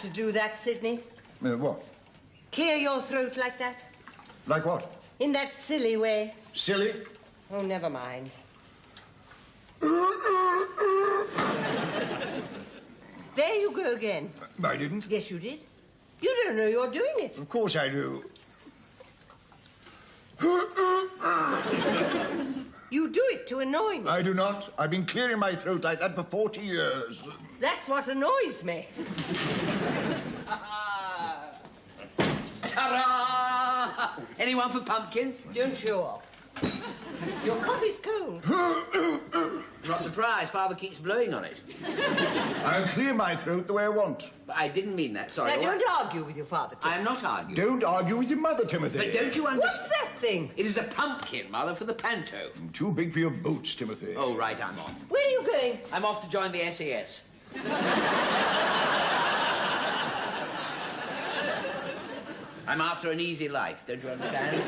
To do that, Sidney? What? Clear your throat like that? Like what? In that silly way. Silly? Oh, never mind. There you go again. I didn't. Yes, you did. You don't know you're doing it. Of course I do. You do it to annoy me. I do not. I've been clearing my throat like that for 40 years. That's what annoys me. Ta-da! Anyone for pumpkin? Don't show off. Your coffee's cold. Not surprised. Father keeps blowing on it. I'll clear my throat the way I want. But I didn't mean that. Sorry. Now, don't argue with your father, Timothy. I am not arguing. Don't argue with your mother, Timothy. But don't you understand? What's that thing? It is a pumpkin, Mother, for the panto. Too big for your boots, Timothy. Oh, right, I'm off. Where are you going? I'm off to join the SAS. I'm after an easy life, don't you understand?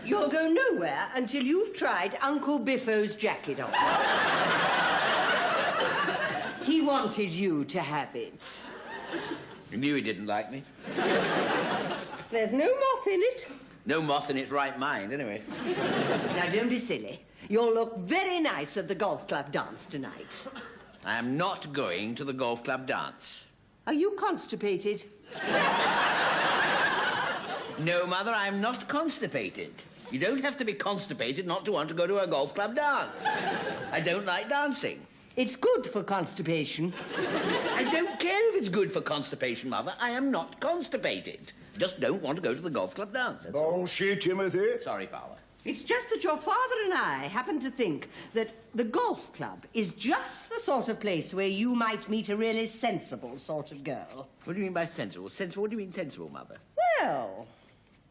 You'll go nowhere until you've tried Uncle Biffo's jacket on. He wanted you to have it. You knew he didn't like me. There's no moth in it. No moth in its right mind, anyway. Now, don't be silly. You'll look very nice at the golf club dance tonight. I am not going to the golf club dance. Are you constipated? No, Mother, I'm not constipated. You don't have to be constipated not to want to go to a golf club dance. I don't like dancing. It's good for constipation. I don't care if it's good for constipation, Mother. I am not constipated. Just don't want to go to the golf club dance. That's all. Bullshit, Timothy. Sorry, Father. It's just that your father and I happen to think that the golf club is just the sort of place where you might meet a really sensible sort of girl. What do you mean by sensible? Sensible? What do you mean sensible, Mother? Well,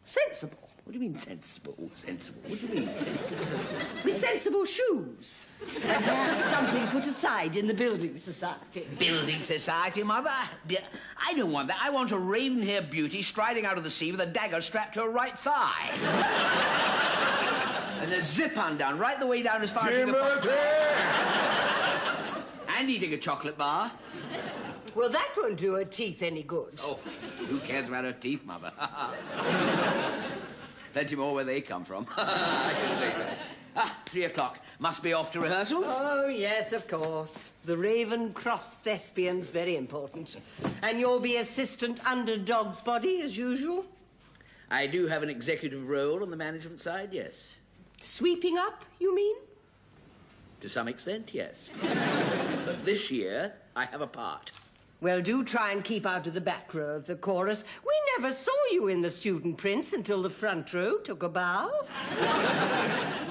sensible. What do you mean sensible? Sensible? What do you mean sensible? With sensible shoes. And have something put aside in the building society. Building society, Mother? I don't want that. I want a raven-haired beauty striding out of the sea with a dagger strapped to her right thigh. And a zip undone right the way down as far Timothy! as you can... And eating a chocolate bar. Well, that won't do her teeth any good. Oh, who cares about her teeth, Mother? Plenty more where they come from. I should say so. 3 o'clock. Must be off to rehearsals. Oh, yes, of course. The Raven Cross Thespian's very important. And you'll be assistant under Dog's Body, as usual? I do have an executive role on the management side, yes. Sweeping up, you mean? To some extent, yes. But this year, I have a part. Well, do try and keep out of the back row of the chorus. We never saw you in The Student Prince until the front row took a bow.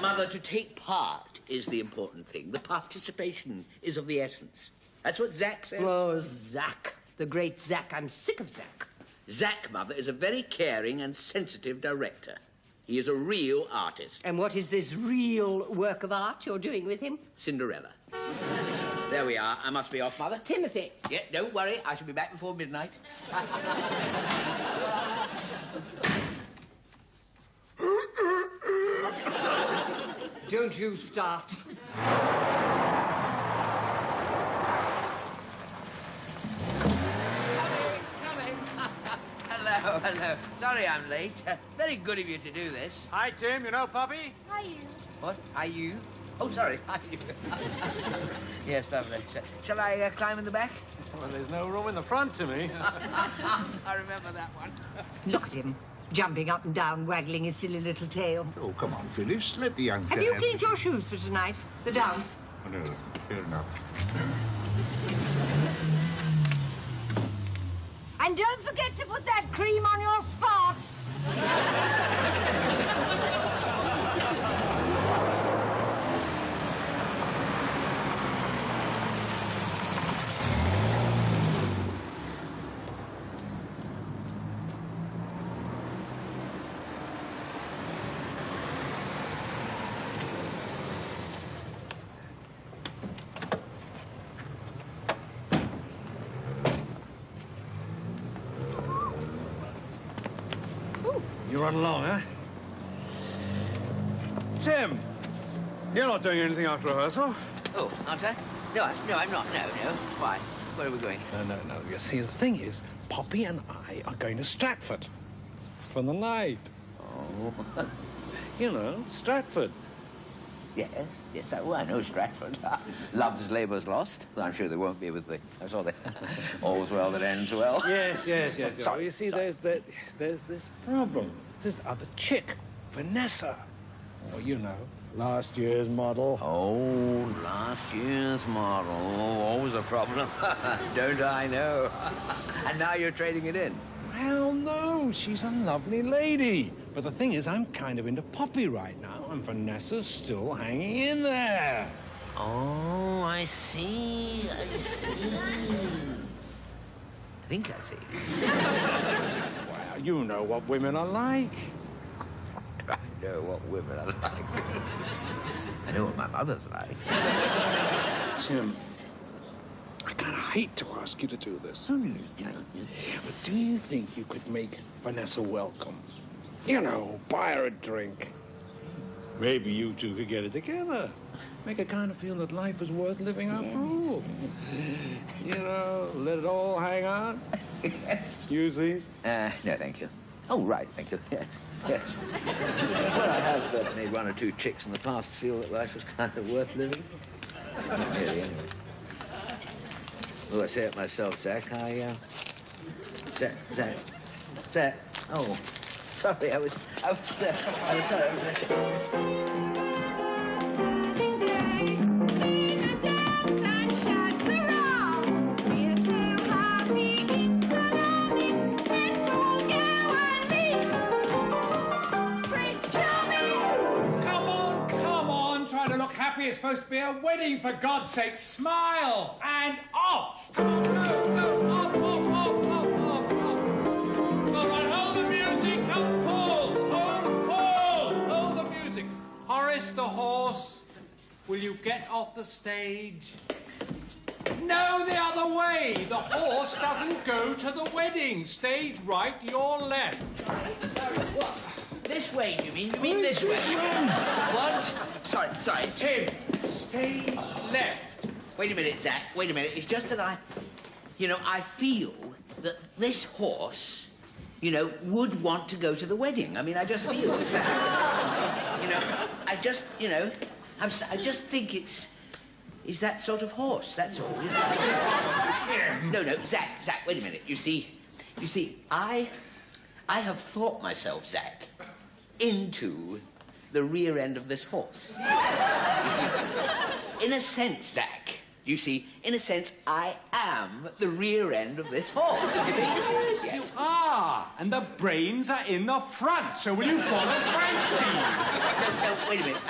Mother, to take part is the important thing. The participation is of the essence. That's what Zach said. Oh, Zach. The great Zach. I'm sick of Zach. Zach, Mother, is a very caring and sensitive director. He is a real artist. And what is this real work of art you're doing with him? Cinderella. There we are. I must be off, Mother. Timothy. Yeah, don't worry. I shall be back before midnight. Don't you start. Coming. Hello. Sorry I'm late. Very good of you to do this. Hi, Tim. You know Puppy? Hi, you. What? Are you? Oh, sorry. Are you? Yes, lovely. Shall I climb in the back? Well, there's no room in the front to me. I remember that one. Look at him, jumping up and down, waggling his silly little tail. Oh, come on, Phyllis. Let the young Have you cleaned your shoes for tonight? The dance? Oh, no, fair enough. And don't forget to put that cream on your spots. run along, huh? Tim, you're not doing anything after rehearsal. Oh, aren't I? No, I'm not. No. Why? Where are we going? No. You see, the thing is, Poppy and I are going to Stratford for the night. Oh. You know, Stratford. Yes, I know Stratford. Love's labour's lost. Well, I'm sure they won't be with the... I saw the... All's well that ends well. Yes. Sorry, You see, sorry. there's this problem. This other chick, Vanessa. Oh, you know, last year's model. Oh, last year's model. Oh, always a problem. Don't I know? And now you're trading it in. Well, no, she's a lovely lady. But the thing is, I'm kind of into Poppy right now, and Vanessa's still hanging in there. Oh, I see. I think I see. Well, you know what women are like. I know what women are like. I know what my mother's like. Tim, I kind of hate to ask you to do this. No, you don't. But do you think you could make Vanessa welcome? You know, buy her a drink. Maybe you two could get it together. Make her kind of feel that life is worth living after all. You know, let it all hang out. Use these? No, thank you. Oh, right, thank you. Yes. Well, I have made one or two chicks in the past feel that life was kind of worth living. Not really, anyway. Oh, I say it myself, Zach. Zach. Oh, sorry. I was sorry. It's supposed to be a wedding, for God's sake. Smile and off. Come on, go, off. All right, hold the music. Come, Paul. Hold the music. Horace the horse, will you get off the stage? No, the other way. The horse doesn't go to the wedding. Stage right, your left. Sorry, what? This way, you mean? You mean this way? What? Sorry. Tim, stage left. Wait a minute, Zach. Wait a minute. It's just that I feel that this horse, would want to go to the wedding. I mean, I just feel it's that. I just think it's that sort of horse. That's all. No, Zach. Wait a minute. You see, I have thought myself, Zach, into the rear end of this horse. You see, in a sense, Zach, I am the rear end of this horse. You see? Yes, you are. And the brains are in the front. So will you follow Frank, please? No, wait a minute.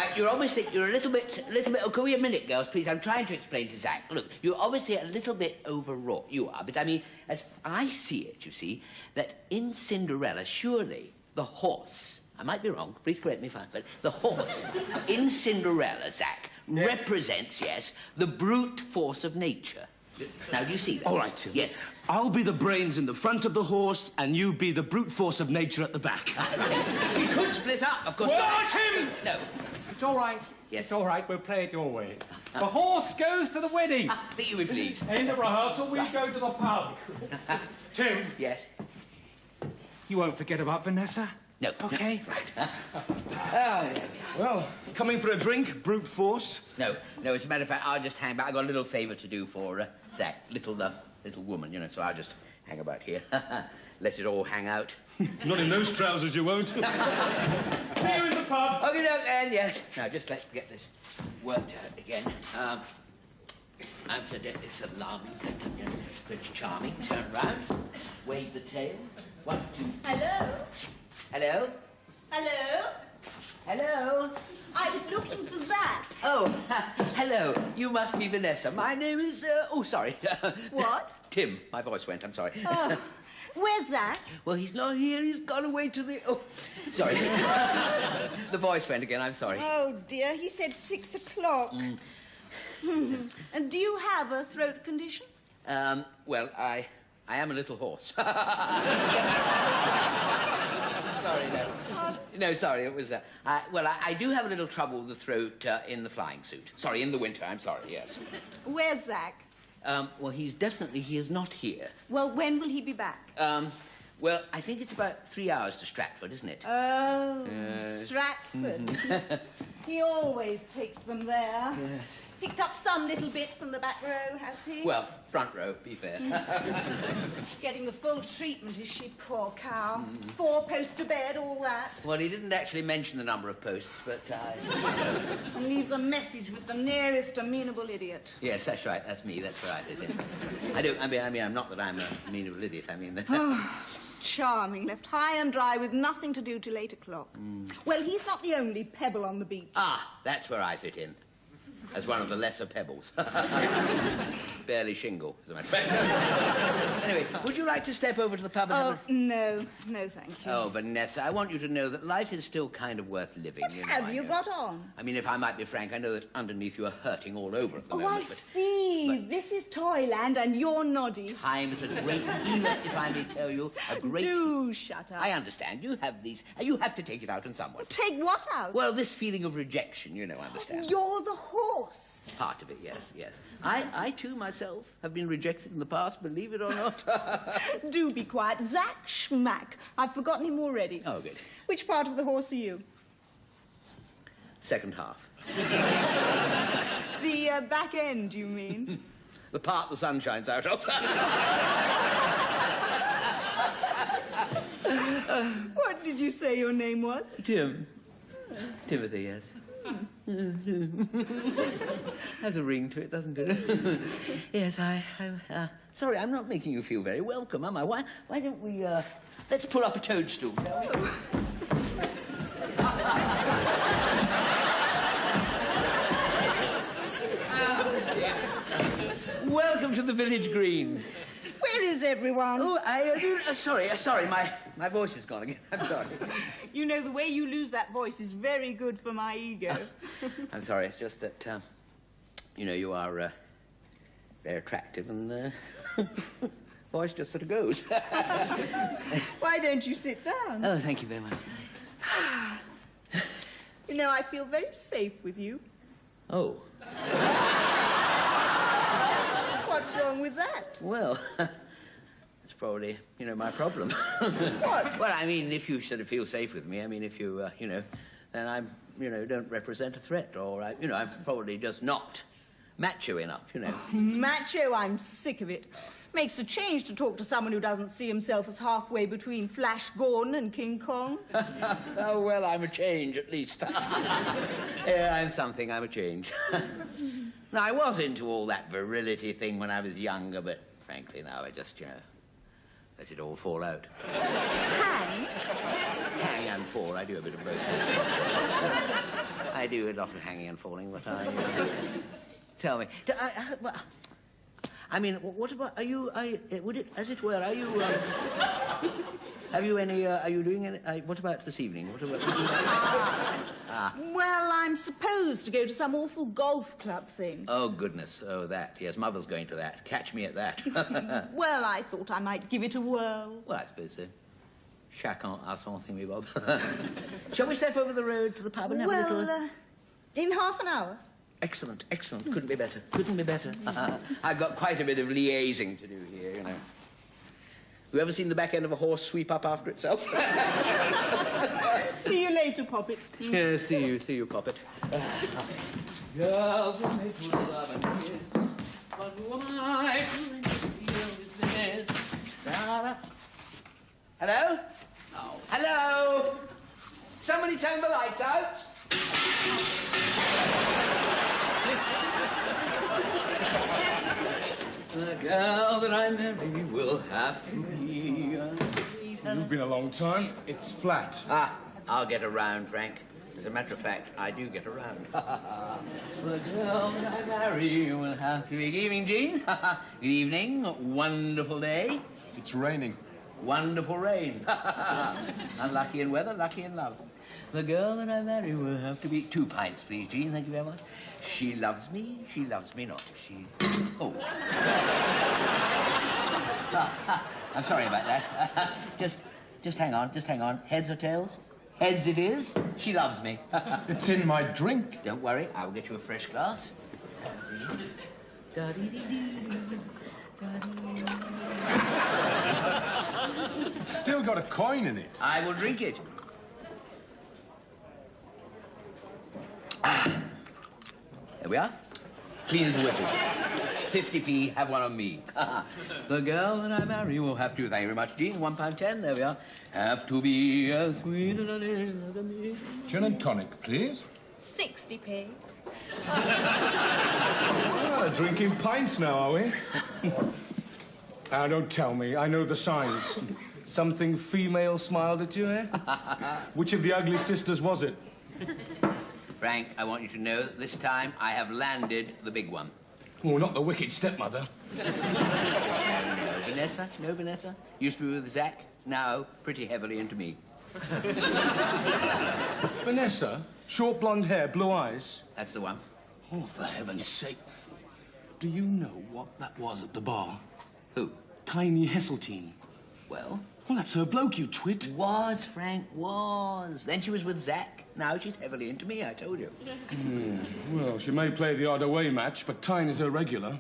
You're a little bit. Oh, can we a minute, girls, please? I'm trying to explain to Zach. Look, you're obviously a little bit overwrought. You are, but I mean, as I see it, you see, that in Cinderella, surely the horse. I might be wrong, please correct me if I'm... But the horse in Cinderella, Zach, represents, the brute force of nature. Now, do you see that? All right, Tim. Yes. I'll be the brains in the front of the horse, and you be the brute force of nature at the back. We could split up, of course. Whoa, Tim! No. It's all right. Yes. It's all right. We'll play it your way. The horse goes to the wedding. That you would please. In the rehearsal, we go to the pub. Tim, Yes. you won't forget about Vanessa? No. Okay. Right. Well, coming for a drink, brute force? No, as a matter of fact, I'll just hang back. I've got a little favour to do for Zach, little woman, so I'll just hang about here. Let it all hang out. Not in those trousers, you won't. See you in the pub. Okay, then, yes. Now, just let's get this worked out again. It's alarming. Prince Charming, turn round, wave the tail. 1, 2. Hello? Hello? I was looking for Zach. Oh, hello. You must be Vanessa. My name is, sorry. What? Tim. My voice went, I'm sorry. Oh, where's Zach? Well, he's not here. He's gone away to the... Oh, sorry. The voice went again. I'm sorry. Oh, dear. He said 6 o'clock. And do you have a throat condition? Well, I am a little hoarse. Sorry, no. No, sorry, it was... well, I do have a little trouble with the throat in the flying suit. Sorry, in the winter, I'm sorry, yes. Where's Zach? Well, he is not here. Well, when will he be back? Well, I think it's about 3 hours to Stratford, isn't it? Oh, Stratford. He always takes them there. Yes. Picked up some little bit from the back row, has he? Well, front row, be fair. Getting the full treatment, is she, poor cow? 4-poster bed, all that. Well, he didn't actually mention the number of posts, but And leaves a message with the nearest amenable idiot. Yes, that's right. That's me. That's right. I mean, I'm not that I'm a amenable idiot. I mean that... Charming, left high and dry with nothing to do till 8 o'clock. Well, he's not the only pebble on the beach. Ah, that's where I fit in. As one of the lesser pebbles. Barely shingle, as a matter of fact. Anyway, would you like to step over to the pub and have a... No, thank you. Oh, Vanessa, I want you to know that life is still kind of worth living. What have you got on? I mean, if I might be frank, I know that underneath you are hurting all over at the moment. I see. This is Toyland and you're Noddy. Time is a great healer, if I may tell you. A great... Do shut up. I understand. You have these... You have to take it out on someone. Take what out? Well, this feeling of rejection, you know, understand. You're the horse. Part of it, yes, yes. I too, myself, have been rejected in the past, believe it or not. Do be quiet. Zach Schmack. I've forgotten him already. Oh, good. Which part of the horse are you? Second half. The back end, you mean? The part the sun shines out of. What did you say your name was? Timothy, yes. Has a ring to it, doesn't it? Yes, I'm sorry, I'm not making you feel very welcome, am I? Why don't we, let's pull up a toadstool, shall we? Welcome to the village green. Where is everyone? Oh, sorry, my voice is gone again. I'm sorry. You know, the way you lose that voice is very good for my ego. I'm sorry, it's just that, you know, you are very attractive and voice just sort of goes. Why don't you sit down? Oh, thank you very much. You know, I feel very safe with you. Oh. What's wrong with that? Well, it's probably, you know, my problem. What? Well, I mean, if you sort of feel safe with me, I mean, if you, you know, then I'm, you know, don't represent a threat, or, you know, I'm probably just not macho enough, you know. Macho, I'm sick of it. Makes a change to talk to someone who doesn't see himself as halfway between Flash Gordon and King Kong. Oh, well, I'm a change, at least. Yeah, I'm something, I'm a change. Now, I was into all that virility thing when I was younger, but frankly, now I just, you know, let it all fall out. Hang? Hang and fall, I do a bit of both. I do a lot of hanging and falling, but I... Tell me, I mean, what about, are you, would it, as it were, are you, have you any, are you doing any, what about this evening? What about... Well, I'm supposed to go to some awful golf club thing. Oh, goodness. Oh, that. Yes, Mother's going to that. Catch me at that. Well, I thought I might give it a whirl. Well, I suppose so. Chacun a son thingamabob. Shall we step over the road to the pub and have a little... in half an hour. Excellent, excellent. Couldn't be better. Couldn't be better. I've got quite a bit of liaising to do here, you know. You ever seen the back end of a horse sweep up after itself? See you later, Poppet. Yeah, see you, Poppet. Girls were made for love and kiss, but who am I to feel this? Hello? Oh, hello? Somebody turn the lights out? The girl that I marry will have to be a sweetheart. You've been a long time. It's flat. I'll get around, Frank. As a matter of fact, I do get around. The girl that I marry will have to be... Good evening, Jean. Good evening. Wonderful day. It's raining. Wonderful rain. Unlucky in weather, lucky in love. The girl that I marry will have to be... 2 pints, please, Jean. Thank you very much. She loves me not. She... Oh. I'm sorry about that. Just hang on. Heads or tails? Heads it is. She loves me. It's in my drink. Don't worry, I will get you a fresh glass. It's still got a coin in it. I will drink it. There we are. Clean as a whistle. 50p, have one on me. The girl that I marry will have to... Thank you very much, Jean. £1.10, there we are. Have to be as sweet as me. Gin and tonic, please. 60p. Drinking pints now, are we? Ah, don't tell me. I know the signs. Something female smiled at you, eh? Which of the ugly sisters was it? Frank, I want you to know that this time I have landed the big one. Oh, not the wicked stepmother. No, Vanessa? No, Vanessa? Used to be with Zach, now pretty heavily into me. Vanessa? Short blonde hair, blue eyes? That's the one. Oh, for heaven's sake. Do you know what that was at the bar? Who? Tiny Heseltine. Well? Well, that's her bloke, you twit. Was, Frank, was. Then she was with Zach. Now she's heavily into me, I told you. Well, she may play the odd away match, but Tiny's her regular.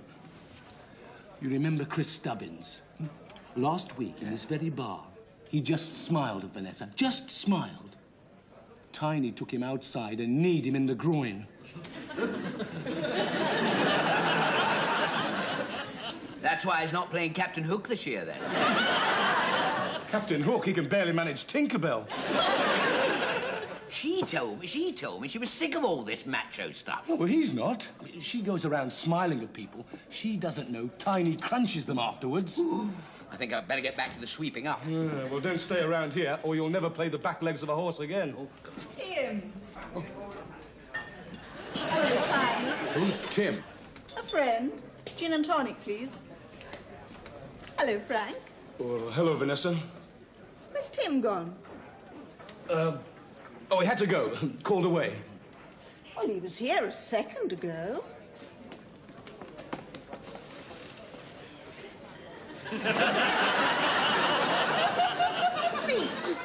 You remember Chris Stubbins? Last week, in this very bar, he just smiled at Vanessa. Just smiled. Tiny took him outside and kneed him in the groin. That's why he's not playing Captain Hook this year, then. Captain Hook, he can barely manage Tinkerbell. She told me she was sick of all this macho stuff. Oh, well, he's not. I mean, she goes around smiling at people. She doesn't know Tiny crunches them afterwards. I think I'd better get back to the sweeping up. Well, don't stay around here, or you'll never play the back legs of a horse again. Oh, Tim. Hello, Tiny. Who's Tim? A friend. Gin and tonic, please. Hello, Frank. oh, hello, Vanessa. Where's Tim gone? Oh, he had to go. Called away. Well, he was here a second ago. Feet.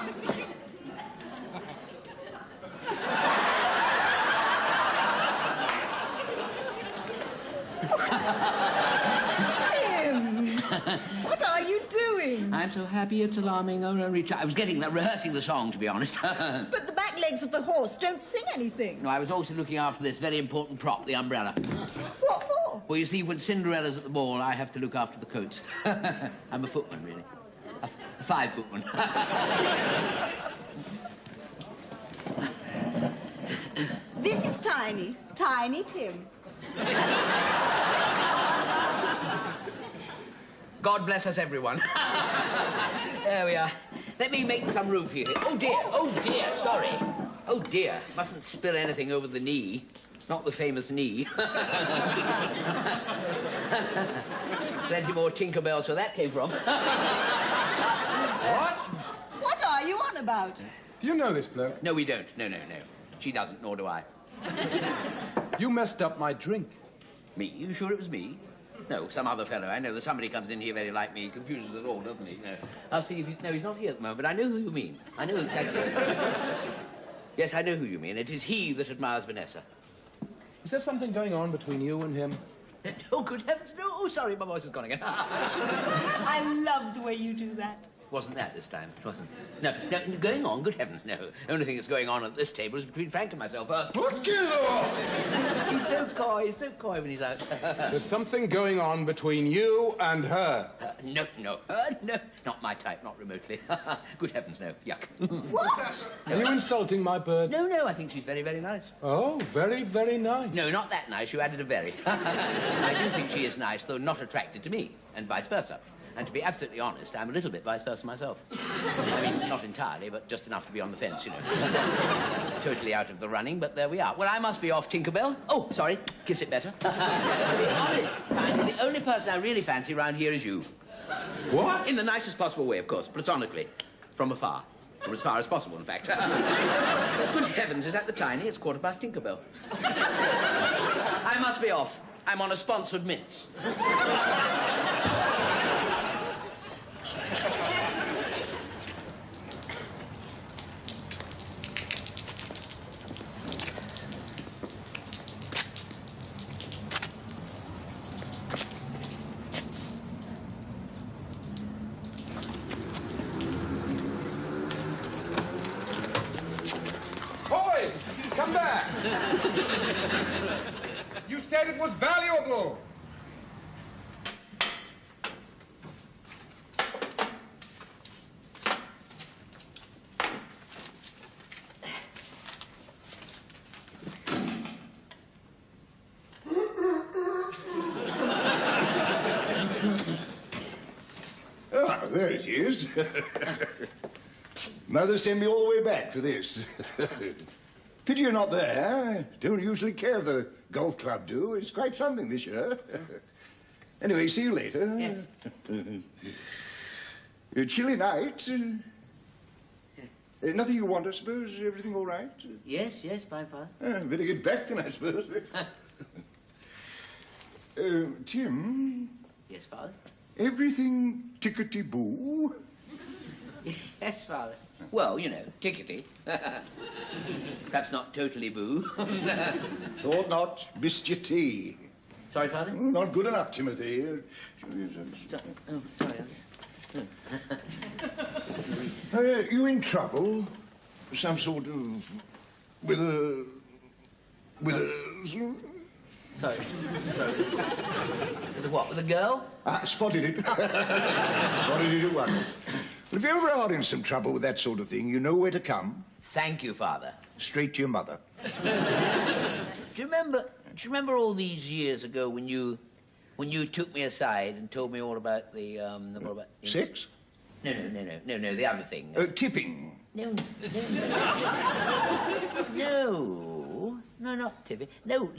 Tim! What are you doing? I'm so happy it's alarming. I was rehearsing the song, to be honest. But the back legs of the horse don't sing anything. No, I was also looking after this very important prop, the umbrella. What for? Well, you see, when Cinderella's at the ball, I have to look after the coats. I'm a footman, really. A 5-footman. This is Tiny. Tiny Tim. God bless us, everyone. There we are. Let me make some room for you here. Oh, dear, sorry. Oh, dear, mustn't spill anything over the knee. Not the famous knee. Plenty more Tinkerbells where that came from. What? What are you on about? Do you know this bloke? No, we don't. No. She doesn't, nor do I. You messed up my drink. Me? You sure it was me? No, some other fellow. I know that somebody comes in here very like me. He confuses us all, doesn't he? No. I'll see if he's... No, he's not here at the moment, but I know who you mean. I know exactly. Yes, I know who you mean. It is he that admires Vanessa. Is there something going on between you and him? Oh, good heavens, no. Oh, sorry, my voice has gone again. I love the way you do that. Wasn't that this time? It wasn't. No, going on, good heavens, no. The only thing that's going on at this table is between Frank and myself. What? Get off! He's so coy when he's out. There's something going on between you and her. No. No, not my type, not remotely. Good heavens, no. Yuck. What? Are you insulting my bird? No, I think she's very, very nice. Oh, very, very nice. No, not that nice. You added a very. I do think she is nice, though not attracted to me, and vice versa. And to be absolutely honest, I'm a little bit vice versa myself. I mean, not entirely, but just enough to be on the fence, you know. Totally out of the running, but there we are. Well, I must be off, Tinkerbell. Oh, sorry. Kiss it better. To be honest, Tiny, the only person I really fancy around here is you. What? In the nicest possible way, of course, platonically. From afar. Or as far as possible, in fact. Good heavens, is that the Tiny? It's past Tinkerbell. I must be off. I'm on a sponsored mince. You said it was valuable. Ah, there it is. Mother sent me all the way back for this. Pity you're not there. Don't usually care if the golf club do. It's quite something this year. Anyway, see you later. Yes. A chilly night. Nothing you want, I suppose? Everything all right? Yes, yes, fine, Father. Better get back then, I suppose. Tim, Yes, Father. everything tickety-boo? Yes, Father. Well, you know, tickety. Perhaps not totally boo. Thought not. Missed your tea. Sorry, Father? Not good enough, Timothy. Sorry, You in trouble? Some sort of... with a... Sorry. With a what? With a girl? Spotted it. Spotted it at once. Well, if you ever are in some trouble with that sort of thing, you know where to come. Thank you, Father. Straight to your mother. Do you remember all these years ago when you took me aside and told me all about the Sex? No, the other thing. Tipping. No, not tipping. No,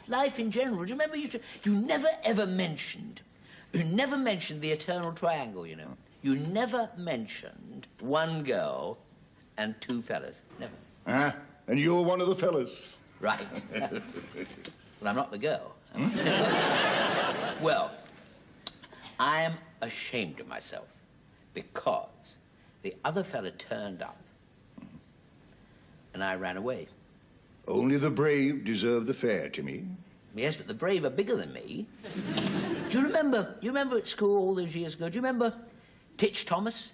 life in general. Do you remember you never ever mentioned the eternal triangle, you know? You never mentioned one girl and two fellas. Never. And you're one of the fellas. Right. Well, I'm not the girl. Well, I am ashamed of myself because the other fella turned up and I ran away. Only the brave deserve the fair, Timmy. Yes, but the brave are bigger than me. Do you remember at school all those years ago, do you remember Titch Thomas?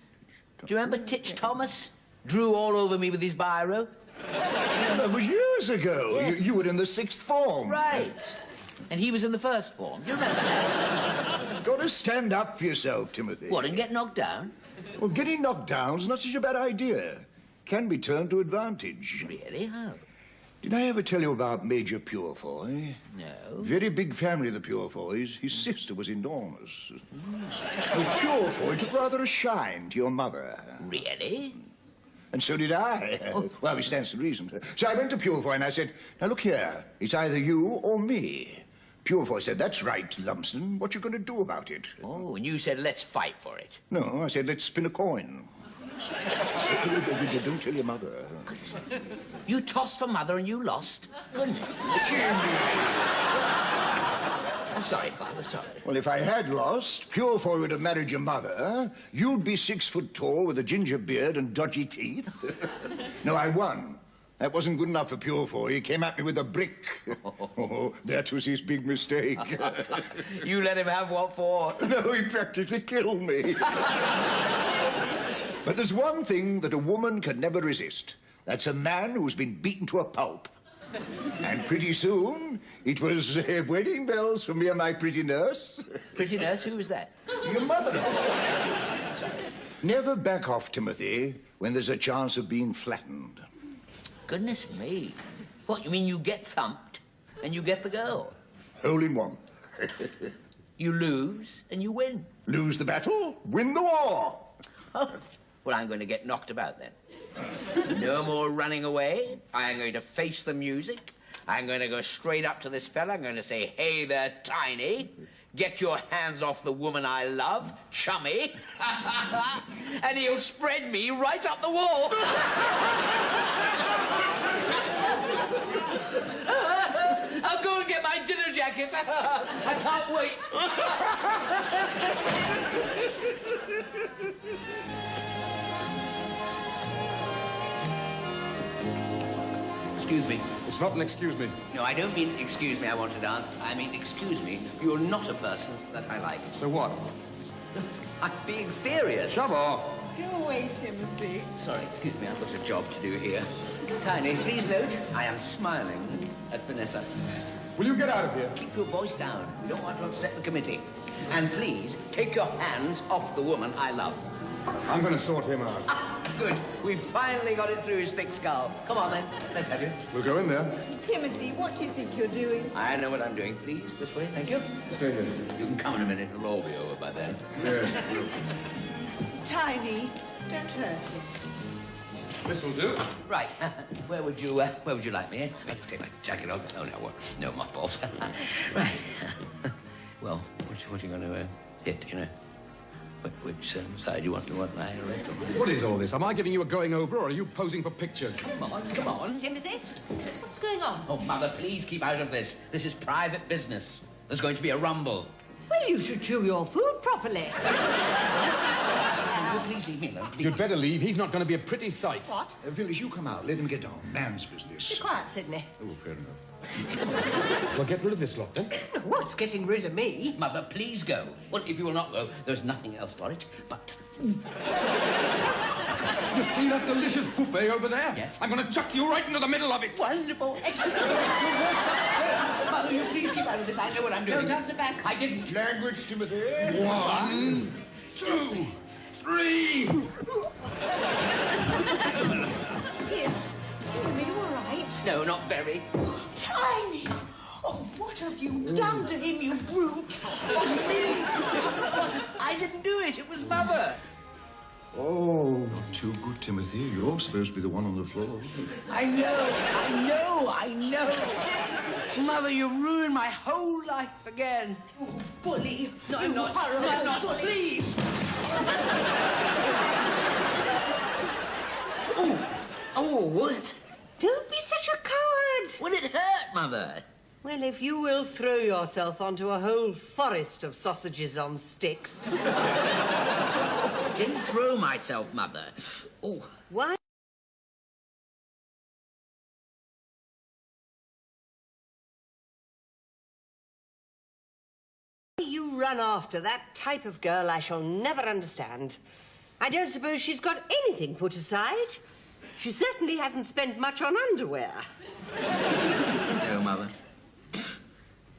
Do you remember Titch Thomas? Drew all over me with his biro. That was years ago. Yes. You were in the 6th form. Right. And he was in the 1st form. Do you remember that? Got to stand up for yourself, Timothy. What, and get knocked down? Well, getting knocked down's not such a bad idea. Can be turned to advantage. Really? How? Did I ever tell you about Major Purefoy? No. Very big family, the Purefoys. His sister was enormous. Well, Purefoy took rather a shine to your mother. Really? And so did I. Oh. Well, we stands to reason. So I went to Purefoy and I said, now look here, it's either you or me. Purefoy said, that's right, Lumsden. What you going to do about it? Oh, and you said, let's fight for it. No, I said, let's spin a coin. Don't tell your mother. You tossed for Mother and you lost? Goodness. I'm sorry, Father, sorry. Well, if I had lost, Purefoy would have married your mother. You'd be 6 foot tall with a ginger beard and dodgy teeth. No, I won. That wasn't good enough for Purefoy. He came at me with a brick. Oh, that was his big mistake. You let him have what for? No, he practically killed me. But there's one thing that a woman can never resist. That's a man who's been beaten to a pulp. And pretty soon, it was wedding bells for me and my pretty nurse. Pretty nurse? Who was that? Your mother. Sorry. Never back off, Timothy, when there's a chance of being flattened. Goodness me. What, you mean you get thumped and you get the girl? Hole in one. You lose and you win. Lose the battle, win the war. Oh, well, I'm going to get knocked about then. No more running away. I am going to face the music. I'm going to go straight up to this fella. I'm going to say, hey there, Tiny. Get your hands off the woman I love, chummy. And he'll spread me right up the wall. I'll go and get my dinner jacket. I can't wait. Excuse me. It's not an excuse me. No, I don't mean excuse me, I want to dance. I mean, excuse me, you're not a person that I like. So what? I'm being serious. Shove off. Go away, Timothy. Sorry, excuse me, I've got a job to do here. Tiny, please note, I am smiling at Vanessa. Will you get out of here? Keep your voice down. We don't want to upset the committee. And please, take your hands off the woman I love. I'm going to sort him out. Ah, good. We've finally got it through his thick skull. Come on, then. Let's have you. We'll go in there. Timothy, what do you think you're doing? I know what I'm doing. Please, this way. Thank you. Stay here. You can come in a minute. It'll all be over by then. Yes. Tiny, don't hurt him. This will do. Right. Where would you like me? I'll take my jacket off. Oh, no. No mothballs. Right. Well, what are you going to hit, you know? Which side you want? You want my right or mine? What is all this? Am I giving you a going over, or are you posing for pictures? Come on, come on. Timothy, what's going on? Oh, Mother, please keep out of this. This is private business. There's going to be a rumble. Well, you should chew your food properly. Oh, please leave me alone, please. You'd better leave. He's not going to be a pretty sight. What? Phyllis, you come out. Let him get on. Man's business. Be quiet, Sidney. Oh, fair enough. Well, get rid of this lot, then. What's getting rid of me? Mother, please go. Well, if you will not go, there's nothing else for it but... You see that delicious buffet over there? Yes. I'm going to chuck you right into the middle of it. Wonderful. Excellent. Mother, you please keep out of this. I know what I'm doing. Don't answer back. I didn't. Language, Timothy. 1, 2, 3. Timmy, you all right? No, not very. Tiny! Oh, what have you done to him, you brute? It wasn't me. I didn't do it. It was Mother. Oh. Not too good, Timothy. You're supposed to be the one on the floor. I know. Mother, you ruined my whole life again. Oh, bully! No, I'm You not. horrible No, I'm not. bully. Please. Oh, what? Don't be such a coward. Will it hurt, Mother? Well, if you will throw yourself onto a whole forest of sausages on sticks. I didn't throw myself, Mother. Oh. Why? You run after that type of girl I shall never understand. I don't suppose she's got anything put aside. She certainly hasn't spent much on underwear. No, Mother.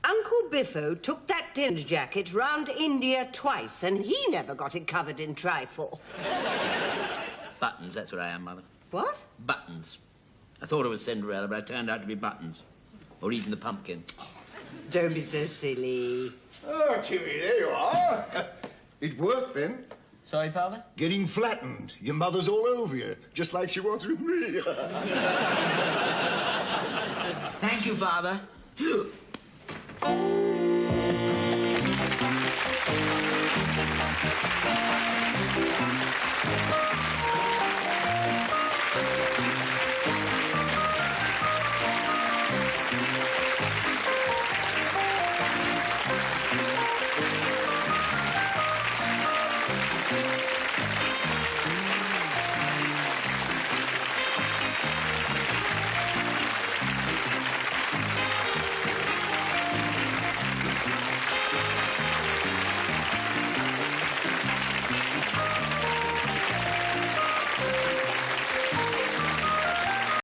Uncle Biffo took that dinner jacket round India twice, and he never got it covered in trifle. Buttons, that's what I am, Mother. What? Buttons. I thought it was Cinderella, but I turned out to be Buttons. Or even the pumpkin. Don't be so silly. Oh, Timmy, there you are. It worked then. Sorry, Father? Getting flattened. Your mother's all over you, just like she was with me. Thank you, Father.